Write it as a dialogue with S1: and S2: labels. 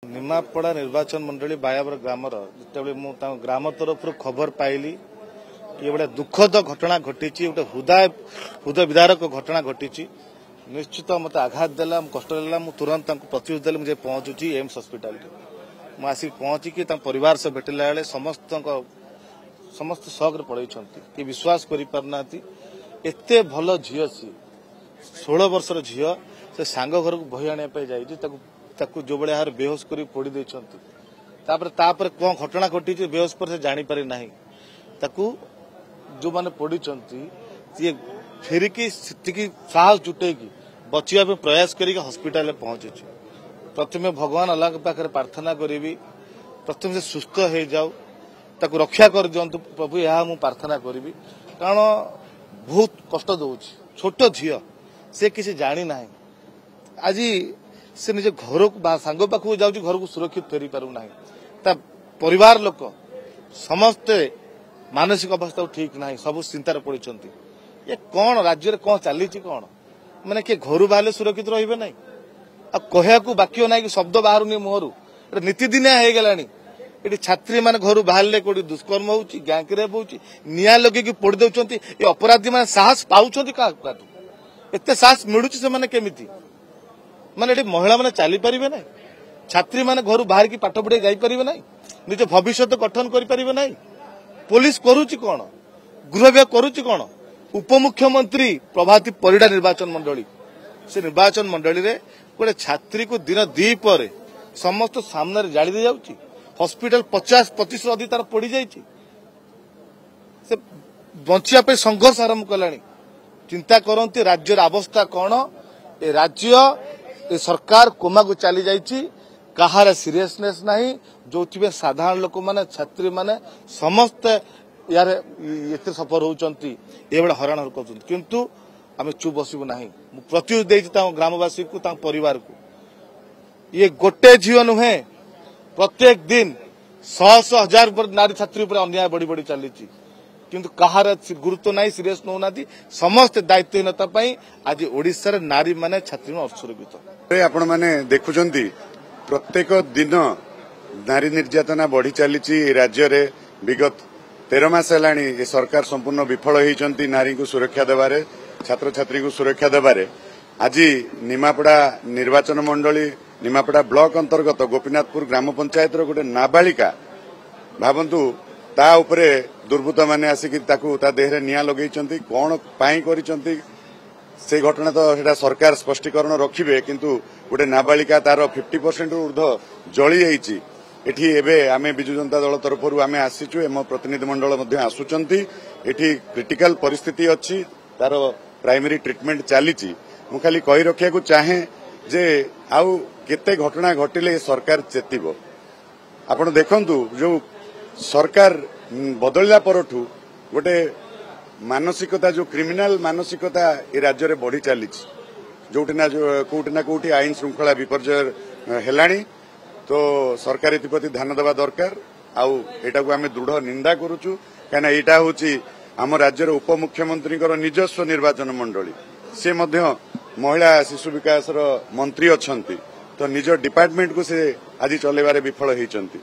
S1: निमापड़ा निर्वाचन मंडली बायावर ग्रामर जिते ग्राम तरफ खबर पाइली ये गोटे दुखद घटना घटी गोटे हृदय विदारक घटना घटी निश्चित मत आघात देला कष्ट देला तुरंत प्रतिशोध देले मुझे पहुंचुची एम्स हॉस्पिटल मुझे पहुंचिकी परिवार से भेटला बेले समस्त शक पड़े विश्वास करना एते भल झील सी 16 वर्षर झील से सांग घर को बही आने जाकू जो भाया बेहोश कर पोड़ी देपर कौन घटना घटी बेहोश पर से जानीपारी ना जो मैंने पोड़ी फेरिकी साहस जुटेकी बचिया प्रयास कर हॉस्पिटल पहुंची प्रथम भगवान अल्लाह के पाखे प्रार्थना करी प्रथम से सुस्थ हो जाऊ ताकू रक्षा कर दिंतु प्रभु यह मु प्रार्थना करी कारण बहुत कष्ट दौर छोट झील से किसी जानी ना आज से निजे घर को सांग पाखु जाऊँ घर को सुरक्षित फेरी पारू ना परिवार लोक समस्ते मानसिक अवस्था ठीक ना सब चिंतार पड़ी ये कौन राज्य में कौन चली कौन मैंने किए घर बाहर सुरक्षित रे ना कहया बाक्य ना कि शब्द बाहर मुहर नीतिदिनिया हो गला ये छात्री मैंने घर बाहर कौटी दुष्कर्म हो गैंग रेप हो निया लगे पोड़ी दौरान ये अपराधी मैंने साहस पाँच एत साहस मिलूँ से केमी माने महिला मैंने चली पारे ना छात्री मैंने घर बाहर की पाठ पढ़े जापर ना निज भविष्य गठन कर पुलिस करुच्ची कौन गृह विभाग करुच्ची कौन उपमुख्यमंत्री प्रभाती परिडा निर्वाचन मंडली से निर्वाचन मंडली रे गोटे छात्री को दिन दी पर समस्त सामने जाली दी जाउची हॉस्पिटल 50-25 अधिक तार पड़ जाइए से बचिया संघर्ष आरंभ कलानी चिंता करती राज्य अवस्था कौन ए राज्य ए सरकार कोमा को चली जाइए कहार सीरियसनेस नहीं जो साधारण लोक माने छात्री माने समस्त यार ये सफर होती हराण कर किंतु आम चुप बसबू ना प्रत्युष दे ग्रामवासी को परिवार को ये गोटे झील नुहे प्रत्येक दिन शह हजार नारी छात्री पर अन्याय बढ़ी बढ़ी चली किंतु कहार गुरुत्व नहीं सीरियस नौना समस्त दायित्वहीनता आज ओडिशा नारी माने छात्री असुरक्षित
S2: आपण माने देखुचंती प्रत्येक दिन नारी निर्यातना बढ़ी चली राज्य रे विगत 13 मास हेलाणी ये सरकार संपूर्ण विफल होती नारी को सुरक्षा देवारे छात्र छात्री को सुरक्षा देवारे आज निमापड़ा निर्वाचन मंडली निमापड़ा ब्लॉक अंतर्गत गोपीनाथपुर ग्राम पंचायत गोटे नाबालिका भावंतु ता उपरे दुर्बृत्त माने आसिकी ता देहरे निया लगेई कौन पाई करिसंती से घटना तो सेटा सरकार स्पष्टीकरण रखिबे किंतु गोटे नाबालिका तार 50% ऊर्ध जली जाइछि एठी एबे आमे बिजु जनता दल तरफरु आमे आसीचु एम प्रतिनिधि मंडल मध्ये आसुचंती एठी क्रिटिकल परिस्थिति अछि तार प्राइमरी ट्रीटमेंट चलीछि मु खाली कहि रखिया को चाहे जे आउ केते घटना घटिले सरकार चेतिबो आपण देखंतु जो सरकार बदलला परठू गोटे मानसिकता जो क्रिमिनाल मानसिकता ए राज्य में बढ़ी चली कोटी ना कोटी आईन श्रृंखला विपर्जय हेलाणी तो सरकार एप्रति ध्यान देवा दरकार आउ एटा को आमे दृढ़ निंदा करूचु कहीं एटा होची आम राज्य उपमुख्यमंत्री निजस्व निर्वाचन मंडली से मध्य महिला शिशु विकास मंत्री अच्छा तो निज डिपार्टमेंट को से आज चलेबारे विफल होती।